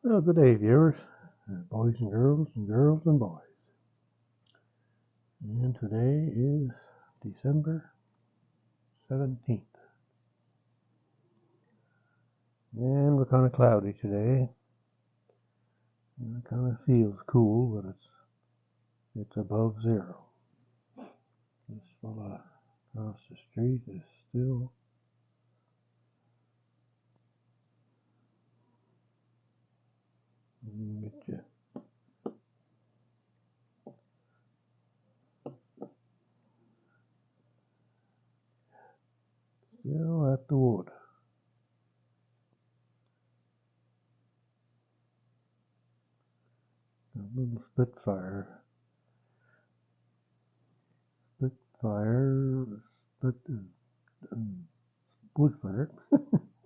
Well, good day, viewers, boys and girls and boys. And today is December 17th. And we're kind of cloudy today. And it kind of feels cool, but it's above zero. This fella across the street is still get you. Still at the wood. A little split wood splitter.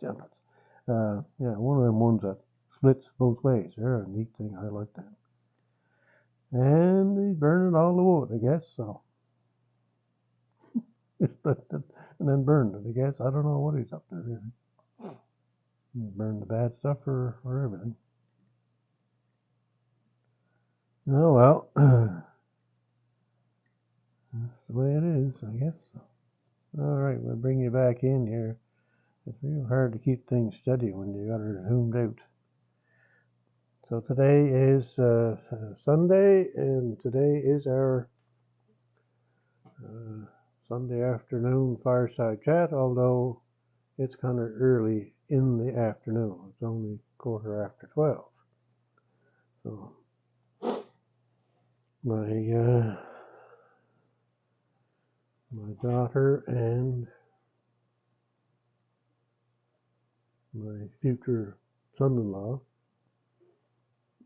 Yeah, one of them ones that splits both ways. They're a neat thing. I like that. And he's burning all the wood, I guess. So he split it and then burned it, I guess. I don't know what he's up to really. He burned the bad stuff or everything. Oh well, that's the way it is, I guess. All right, we'll bring you back in here. It's real hard to keep things steady when you got her zoomed out. So today is Sunday, and today is our Sunday afternoon fireside chat, although it's kind of early in the afternoon. It's only 12:15. So my daughter and my future son-in-law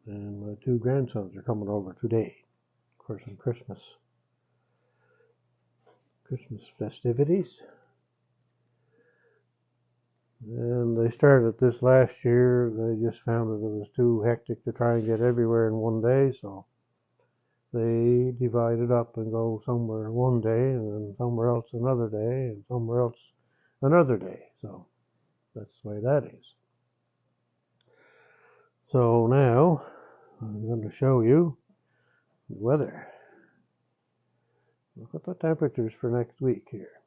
and my two grandsons are coming over today for some Christmas festivities. And they started this last year. They just found that it was too hectic to try and get everywhere in one day, so they divided up and go somewhere one day and then somewhere else another day and somewhere else another day. So that's the way that is. So now I'm going to show you the weather. Look at the temperatures for next week here.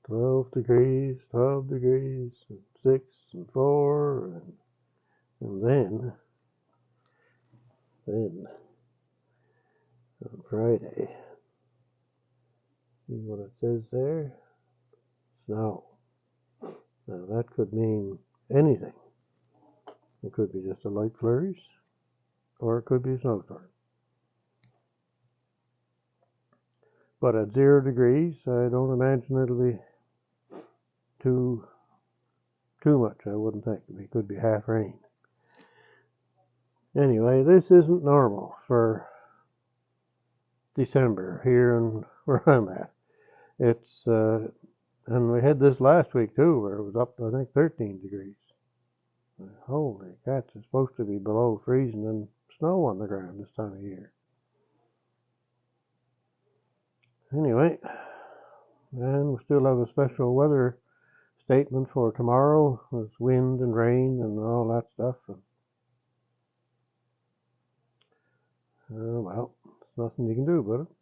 12 degrees, and 6 and 4, and then on Friday, see what it says there? Snow. Now that could mean anything. It could be just a light flurries, or it could be a snowstorm. But at 0 degrees, I don't imagine it'll be too much. I wouldn't think. It could be half rain. Anyway, this isn't normal for December here and where I'm at. It's and we had this last week too, where it was up to I think 13 degrees. Holy cats! It's supposed to be below freezing and snow on the ground this time of year. Anyway, and we still have a special weather statement for tomorrow with wind and rain and all that stuff. Well, there's nothing you can do about it.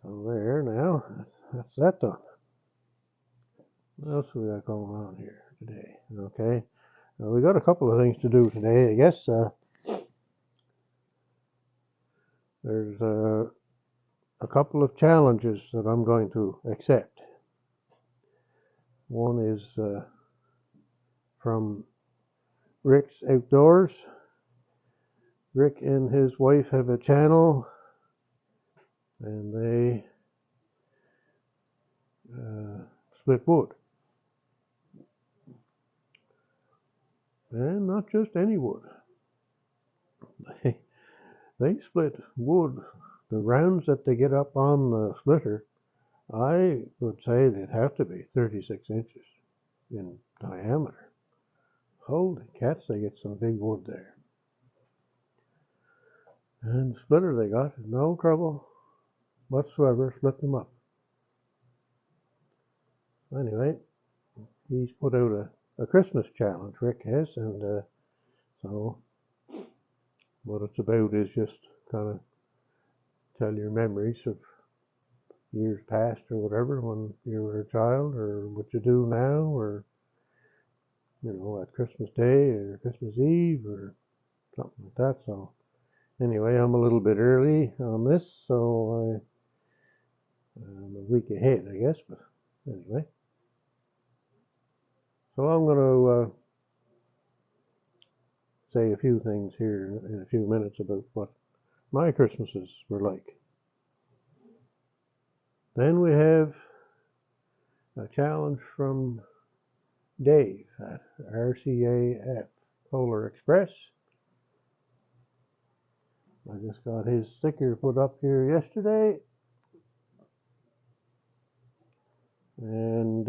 So there now, that's that done. What else we got going on here today? Okay, we got a couple of things to do today. I guess there's a couple of challenges that I'm going to accept. One is from Rick's Outdoors. Rick and his wife have a channel, and they split wood. And not just any wood. They split wood. The rounds that they get up on the splitter, I would say they'd have to be 36 inches in diameter. Holy cats, they get some big wood there. And the splitter they got, no trouble whatsoever splitting them up. Anyway, he's put out a Christmas challenge, Rick has, and so what it's about is just kind of tell your memories of years past or whatever when you were a child, or what you do now, or at Christmas Day or Christmas Eve or something like that. So anyway, I'm a little bit early on this, so I'm a week ahead, I guess. But anyway, so I'm going to say a few things here in a few minutes about what my Christmases were like. Then we have a challenge from Dave at RCAF Polar Express. I just got his sticker put up here yesterday, and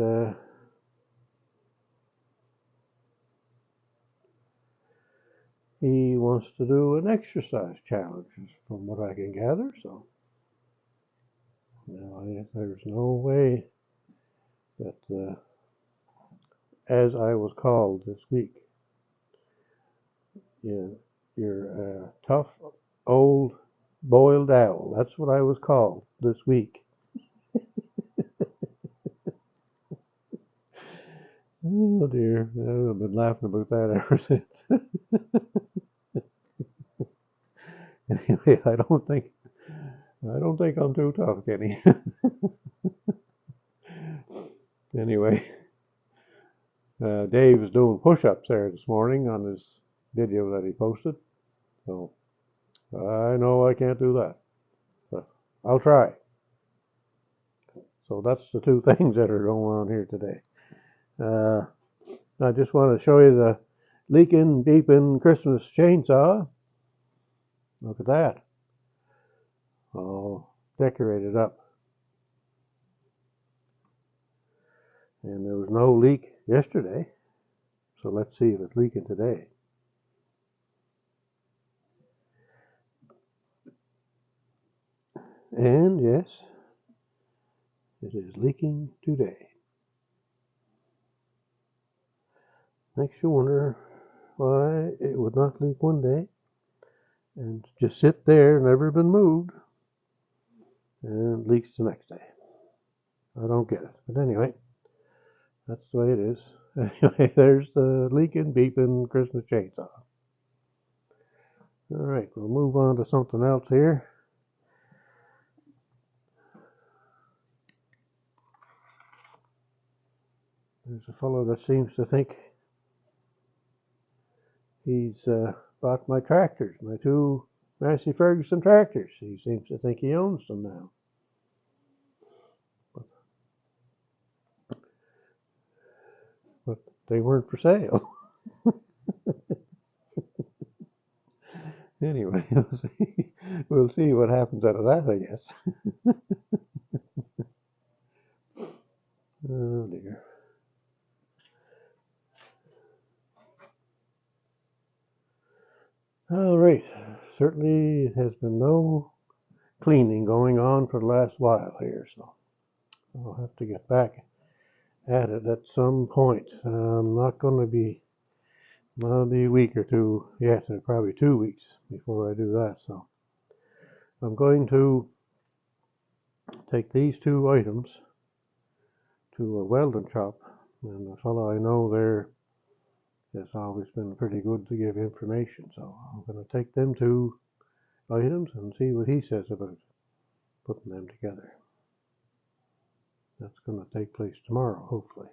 he wants to do an exercise challenge, from what I can gather. So there's no way that, as I was called this week, you're a tough, old, boiled owl. That's what I was called this week. Oh dear, I've been laughing about that ever since. Anyway, I don't think I'm too tough, Kenny. Anyway, Dave was doing push-ups there this morning on his video that he posted. So I know I can't do that, but I'll try. So that's the two things that are going on here today. I just want to show you the leaking, beeping Christmas chainsaw. Look at that. All decorated up. And there was no leak yesterday. So let's see if it's leaking today. And yes, it is leaking today. Makes you wonder why it would not leak one day and just sit there, never been moved, and leaks the next day. I don't get it. But anyway, that's the way it is. Anyway, there's the leaking, beeping Christmas chainsaw. All right, we'll move on to something else here. There's a fellow that seems to think he's bought my tractors, my two Massey Ferguson tractors. He seems to think he owns them now. But they weren't for sale. Anyway, we'll see what happens out of that, I guess. Oh dear. All right. Certainly has been no cleaning going on for the last while here, so I'll have to get back at it at some point. I'm not going to be, well, it'll be a week or two yet, probably 2 weeks before I do that. So I'm going to take these two items to a welding shop, and the fellow I know there has always been pretty good to give information. So I'm going to take them two items and see what he says about putting them together. That's going to take place tomorrow, hopefully.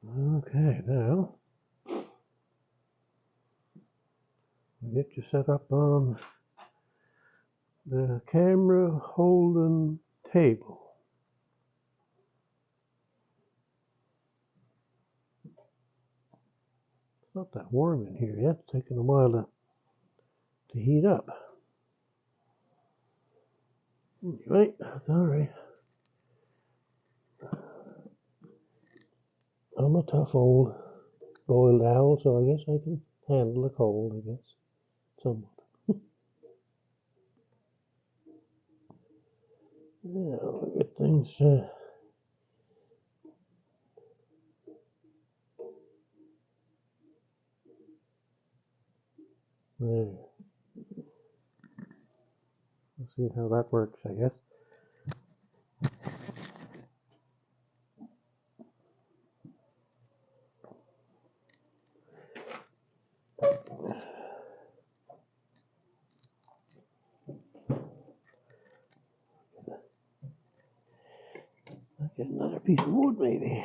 Okay, now we'll get you set up on the camera holding table. It's not that warm in here yet. It's taking a while to heat up. Anyway, that's all right. I'm a tough old boiled owl, so I guess I can handle the cold, I guess, somewhat. Yeah, I'll get things there. Let's see how that works, I guess. I'll get another piece of wood, maybe.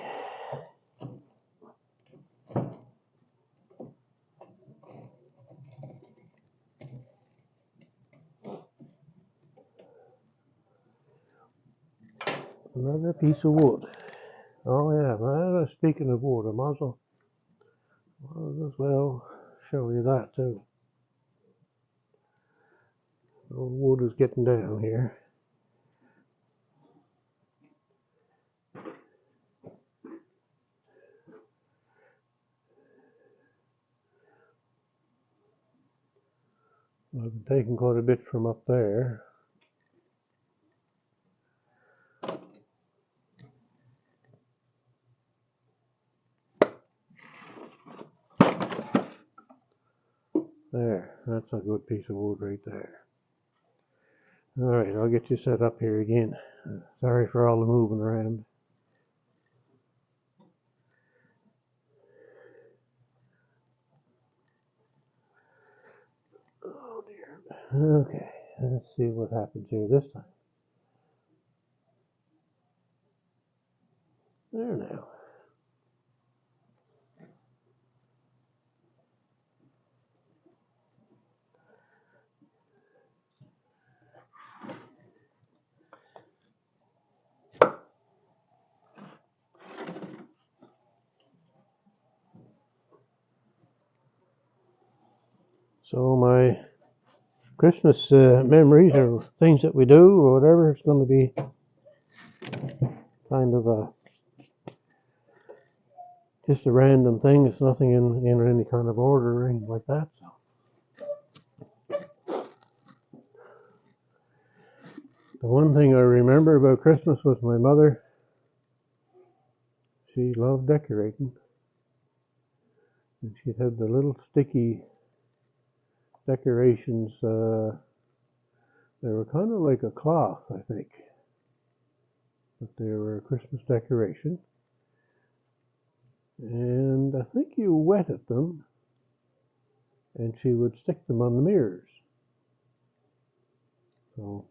Another piece of wood. Oh yeah, well, speaking of wood, I might as well show you that too. The wood is getting down here. I've been taking quite a bit from up there. There, that's a good piece of wood right there. Alright, I'll get you set up here again. Sorry for all the moving around. Oh dear. Okay, let's see what happens here this time. There now. So my Christmas memories or things that we do or whatever, it's going to be kind of just a random thing. It's nothing in any kind of order or anything like that. So the one thing I remember about Christmas was my mother. She loved decorating, and she'd have the little sticky decorations. They were kind of like a cloth, I think, but they were a Christmas decoration. And I think you wetted them, and she would stick them on the mirrors. So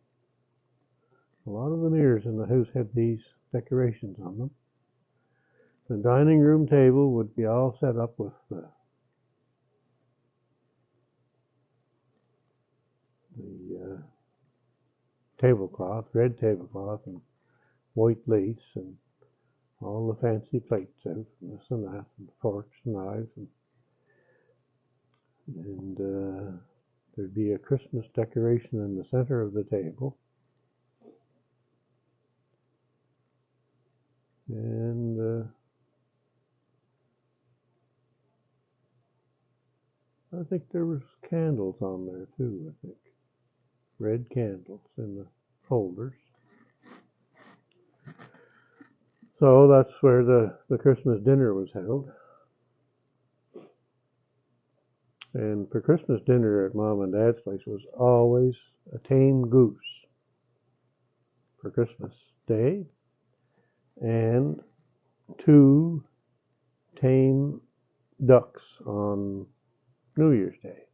a lot of the mirrors in the house had these decorations on them. The dining room table would be all set up with the tablecloth, red tablecloth, and white lace, and all the fancy plates out, and this and that, and forks and knives, and there'd be a Christmas decoration in the center of the table. And I think there was candles on there too, I think. Red candles in the holders. So that's where the Christmas dinner was held. And for Christmas dinner at Mom and Dad's place was always a tame goose for Christmas Day and 2 tame ducks on New Year's Day.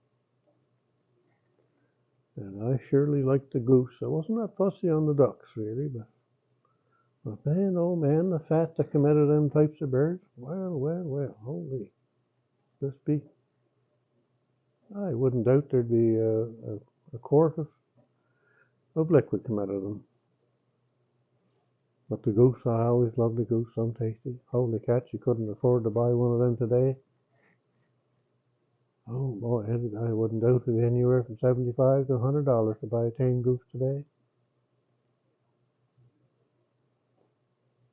And I surely liked the goose. I wasn't that fussy on the ducks, really, but man, oh man, the fat that come out of them types of birds, well, holy, just be, I wouldn't doubt there'd be a quart of liquid come out of them. But the goose, I always loved the goose, some tasty. Holy cats, you couldn't afford to buy one of them today. Oh boy, I wouldn't doubt it'd be anywhere from $75 to $100 to buy a tame goose today.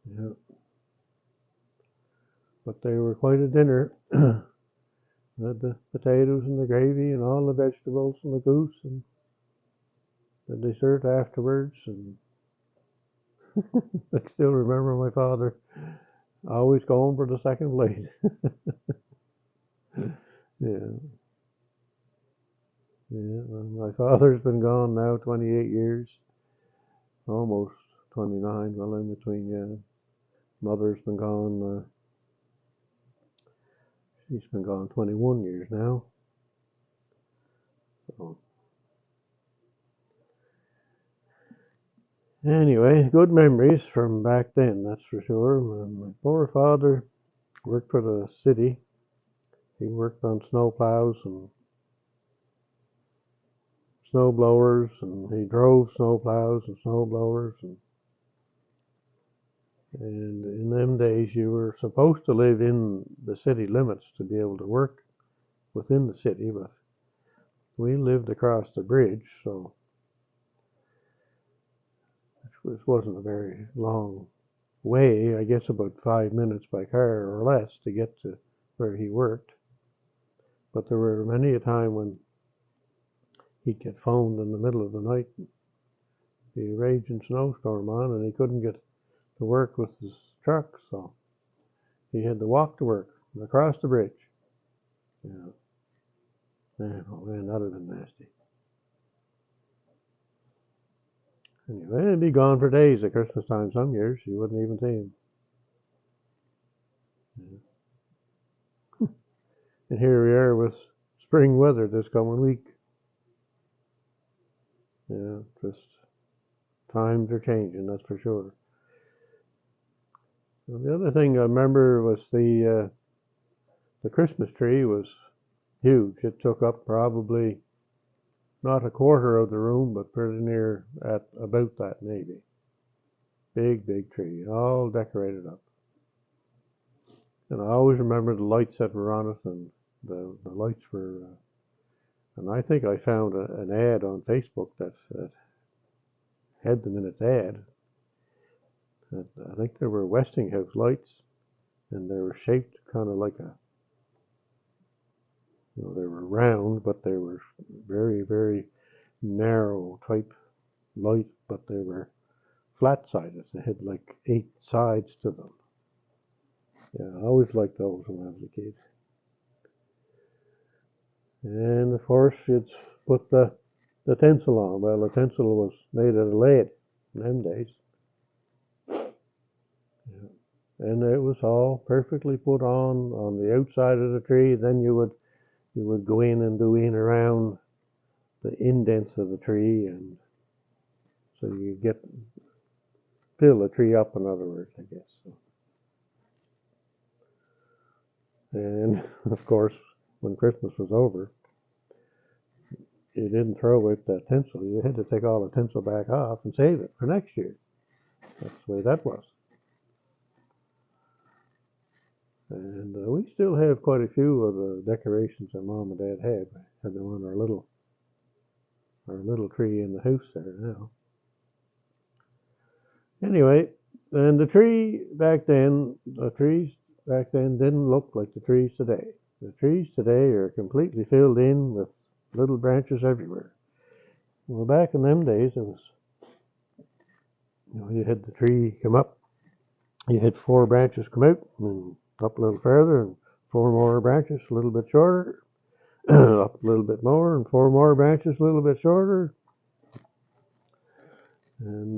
Yeah. but they were quite a dinner. Had the potatoes and the gravy and all the vegetables and the goose and the dessert afterwards. And I still remember my father always going for the second plate. Yeah, yeah. Well, my father's been gone now 28 years, almost 29. Well, in between, yeah. Mother's been gone. She's been gone 21 years now. So anyway, good memories from back then, that's for sure. My poor father worked for the city. He worked on snow plows and snow blowers, and he drove snow plows and snow blowers. And in them days, you were supposed to live in the city limits to be able to work within the city, but we lived across the bridge, so it wasn't a very long way. I guess about 5 minutes by car or less to get to where he worked. But there were many a time when he'd get phoned in the middle of the night, the raging snowstorm on, and he couldn't get to work with his truck, so he had to walk to work across the bridge. Yeah. Oh man, that would have been nasty. Anyway, he'd be gone for days at Christmas time some years. You wouldn't even see him. Yeah. And here we are with spring weather this coming week. Yeah, just times are changing, that's for sure. Well, the other thing I remember was the Christmas tree was huge. It took up probably not a quarter of the room, but pretty near at about that maybe. Big, big tree, all decorated up. And I always remember the lights that were on it, and the lights were. And I think I found an ad on Facebook that had them in its ad. I think they were Westinghouse lights, and they were shaped kind of like they were round, but they were very, very narrow type light, but they were flat-sided. They had like 8 sides to them. Yeah, I always liked those when I was a kid. And of course, you'd put the tinsel on. Well, the tinsel was made out of lead in them days. Yeah. And it was all perfectly put on the outside of the tree. Then you would go in and do in around the indents of the tree, and so you fill the tree up, in other words, I guess. So. And of course, when Christmas was over, you didn't throw away that tinsel. You had to take all the tinsel back off and save it for next year. That's the way that was. And we still have quite a few of the decorations that Mom and Dad had. We had them on our little tree in the house there now. Anyway, and the trees back then didn't look like the trees today. The trees today are completely filled in with little branches everywhere. Well, back in them days, it was, you had the tree come up, you had 4 branches come out, and up a little further, and 4 more branches a little bit shorter, up a little bit more, and 4 more branches a little bit shorter. And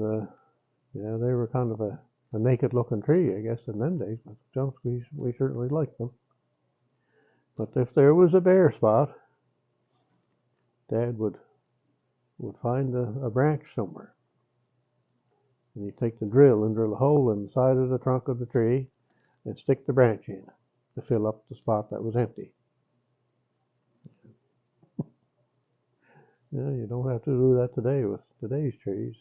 yeah, they were kind of a naked looking tree, I guess, in them days, but we certainly liked them. But if there was a bare spot, Dad would find a branch somewhere. And he'd take the drill and drill a hole in the side of the trunk of the tree and stick the branch in to fill up the spot that was empty. Yeah, you don't have to do that today with today's trees.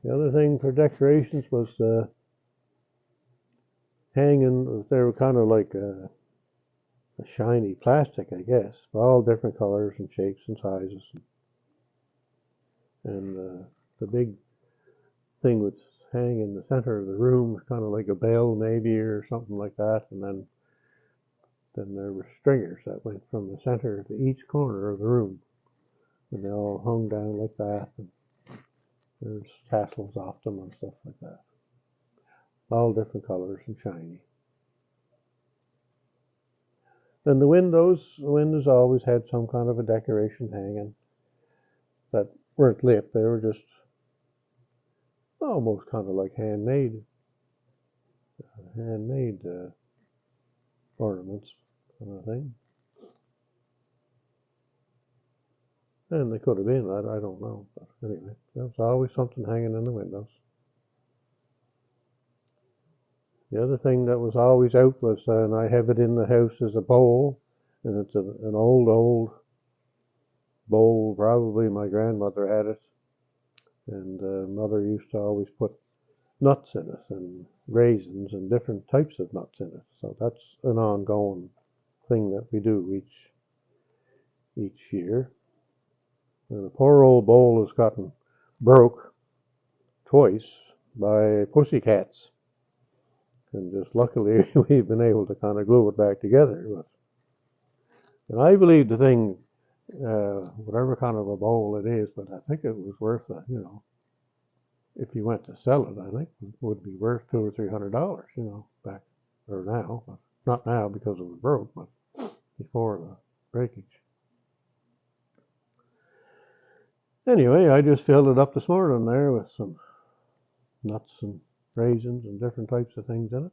The other thing for decorations was hanging. They were kind of like a shiny plastic, I guess, all different colors and shapes and sizes. And the big thing with hang in the center of the room, kind of like a bell maybe or something like that, and then there were stringers that went from the center to each corner of the room, and they all hung down like that, and there's tassels off them and stuff like that, all different colors and shiny. And the windows always had some kind of a decoration hanging that weren't lit. They were just almost kind of like handmade ornaments kind of thing. And they could have been, I don't know. But anyway, there was always something hanging in the windows. The other thing that was always out was, and I have it in the house, is a bowl. And it's an old bowl. Probably my grandmother had it. And mother used to always put nuts in it and raisins and different types of nuts in it. So that's an ongoing thing that we do each year. And the poor old bowl has gotten broke twice by pussycats. And just luckily we've been able to kind of glue it back together. And I believe the thing, whatever kind of a bowl it is, but I think it was worth it, if you went to sell it, I think it would be worth $200 or $300, back or now, but not now because it was broke, but before the breakage. Anyway, I just filled it up this morning there with some nuts and raisins and different types of things in it.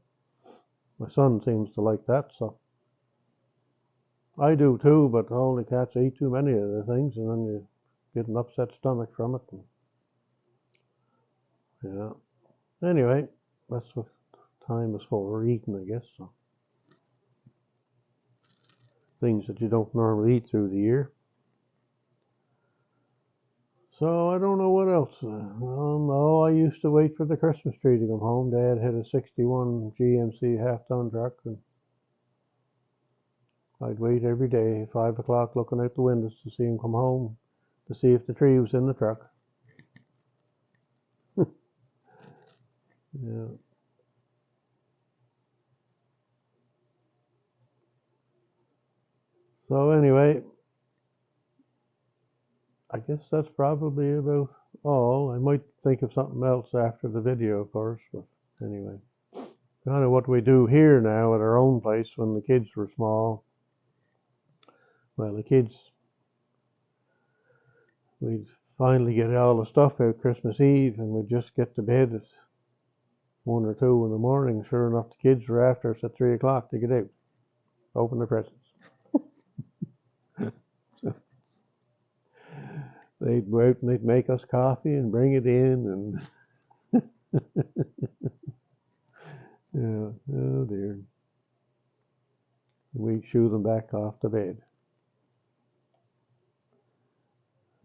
My son seems to like that, so I do too, but all the cats eat too many of the things, and then you get an upset stomach from it. Yeah. Anyway, that's what time is for, eating, I guess. So things that you don't normally eat through the year. So I don't know what else. I used to wait for the Christmas tree to come home. Dad had a '61 GMC half-ton truck, and I'd wait every day, 5 o'clock, looking out the windows to see him come home, to see if the tree was in the truck. Yeah. So anyway, I guess that's probably about all. I might think of something else after the video, of course, but anyway. Kind of what we do here now at our own place when the kids were small. Well, the kids, we'd finally get all the stuff out Christmas Eve, and we'd just get to bed at 1 or 2 in the morning. Sure enough, the kids were after us at 3 o'clock to get out, open the presents. So they'd go out and they'd make us coffee and bring it in, and yeah, oh dear. We'd shoo them back off to bed.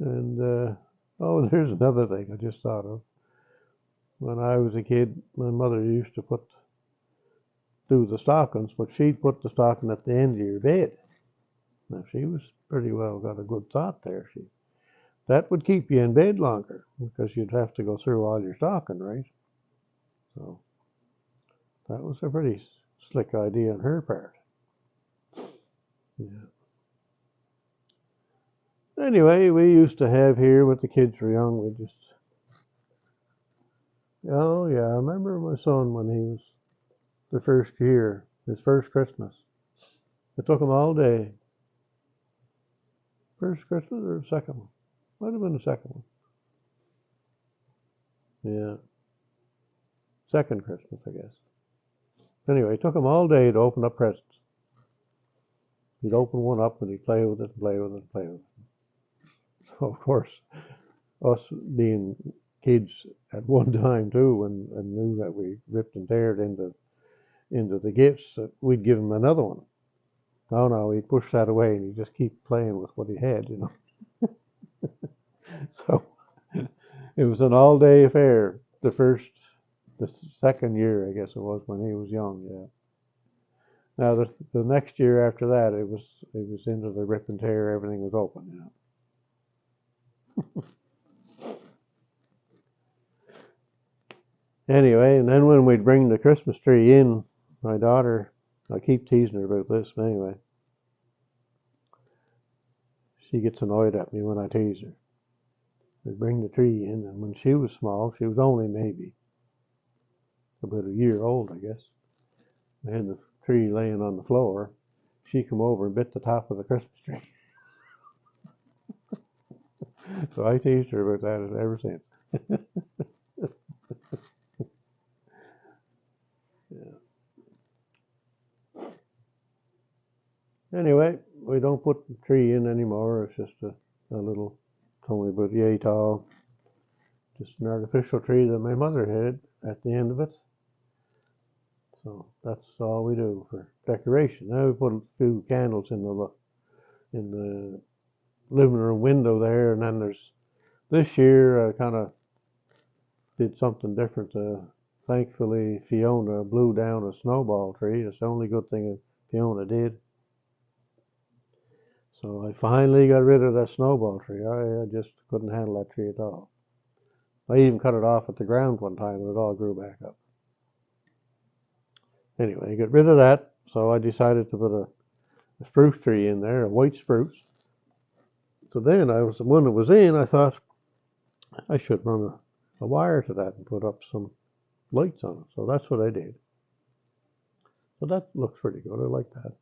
And there's another thing I just thought of. When I was a kid, my mother used to do the stockings, but she'd put the stocking at the end of your bed. Now she was pretty well got a good thought there. That would keep you in bed longer because you'd have to go through all your stocking, right? So that was a pretty slick idea on her part. Yeah. Anyway, we used to have here when the kids were young, oh yeah, I remember my son when he was the first year, his first Christmas. It took him all day. First Christmas or the second one? Might have been the second one. Yeah. Second Christmas, I guess. Anyway, it took him all day to open up presents. He'd open one up and he'd play with it and play with it and play with it. So, of course, us being kids at one time too, and knew that we ripped and teared into the gifts, that we'd give him another one. No, he'd push that away and he'd just keep playing with what he had, So it was an all-day affair. The second year, I guess it was, when he was young. Yeah. Now the next year after that, it was into the rip and tear. Everything was open. Anyway, and then when we'd bring the Christmas tree in, my daughter, I keep teasing her about this, but anyway, she gets annoyed at me when I tease her. We'd bring the tree in, and when she was small, she was only maybe about a year old, I guess. We had the tree laying on the floor. She come over and bit the top of the Christmas tree. So I teased her about that ever since. Yeah. Anyway, we don't put the tree in anymore. It's just a little, it's only about yay tall, just an artificial tree that my mother had at the end of it. So that's all we do for decoration. Now we put a few candles in the living room window there, and then this year I kind of did something different. Thankfully, Fiona blew down a snowball tree. It's the only good thing Fiona did. So I finally got rid of that snowball tree. I just couldn't handle that tree at all. I even cut it off at the ground one time and it all grew back up. Anyway, I got rid of that, so I decided to put a spruce tree in there, a white spruce. So then when it was in, I thought I should run a wire to that and put up some lights on it. So that's what I did. So that looks pretty good. I like that.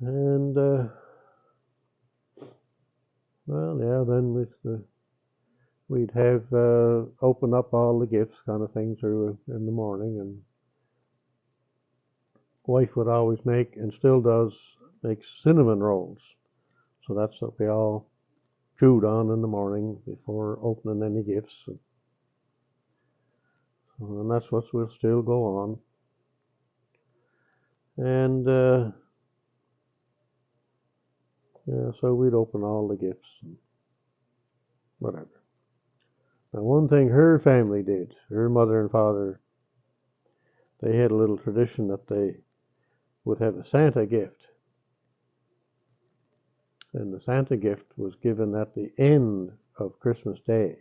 And well, yeah, then we'd have open up all the gifts kind of thing through in the morning, and wife would always make, and still does, make cinnamon rolls. So that's what we all chewed on in the morning before opening any gifts. And that's what will still go on. And yeah, so we'd open all the gifts and whatever. Now, one thing her family did, her mother and father, they had a little tradition that they would have a Santa gift. And the Santa gift was given at the end of Christmas Day.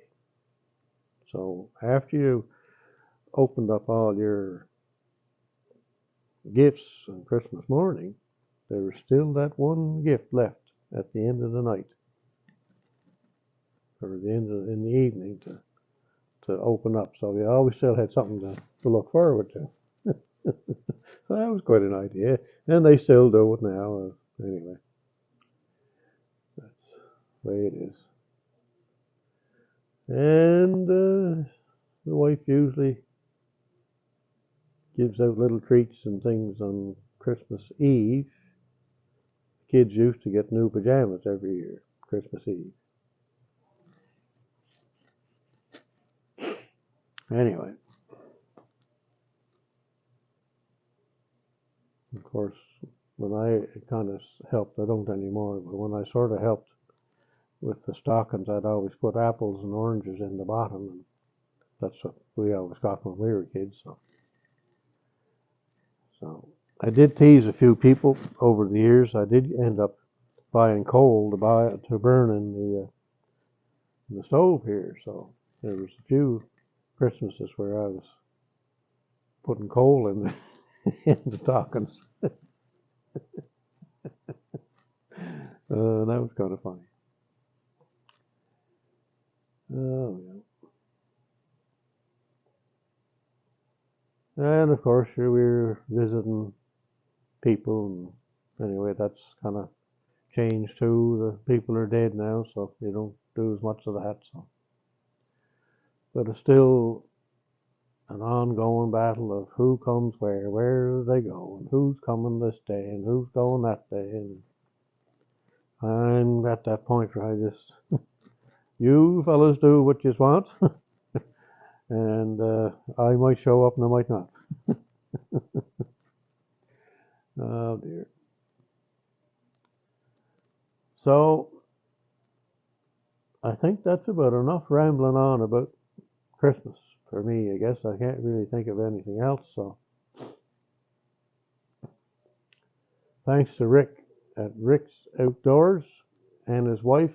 So after you opened up all your gifts on Christmas morning, there was still that one gift left at the end of the night, or in the evening to open up. So we always still had something to look forward to. So that was quite an idea, and they still do it now. Anyway, that's the way it is. And the wife usually gives out little treats and things on Christmas Eve. Kids used to get new pajamas every year, Christmas Eve. Anyway, of course, when I kind of helped, I don't anymore, but when I sort of helped with the stockings, I'd always put apples and oranges in the bottom, and that's what we always got when we were kids. So I did tease a few people over the years. I did end up buying coal to burn in the stove here. So there was a few Christmases where I was putting coal in in the stockings. That was kind of funny. Oh, yeah. And of course, we were visiting people, and anyway, that's kind of changed too. The people are dead now, so you don't do as much of that. So, but it's still an ongoing battle of who comes where do they go, and who's coming this day, and who's going that day. And I'm at that point where I just, you fellas do what you want, and I might show up and I might not. Oh dear. So I think that's about enough rambling on about Christmas for me. I guess I can't really think of anything else. So thanks to Rick at Rick's Outdoors and his wife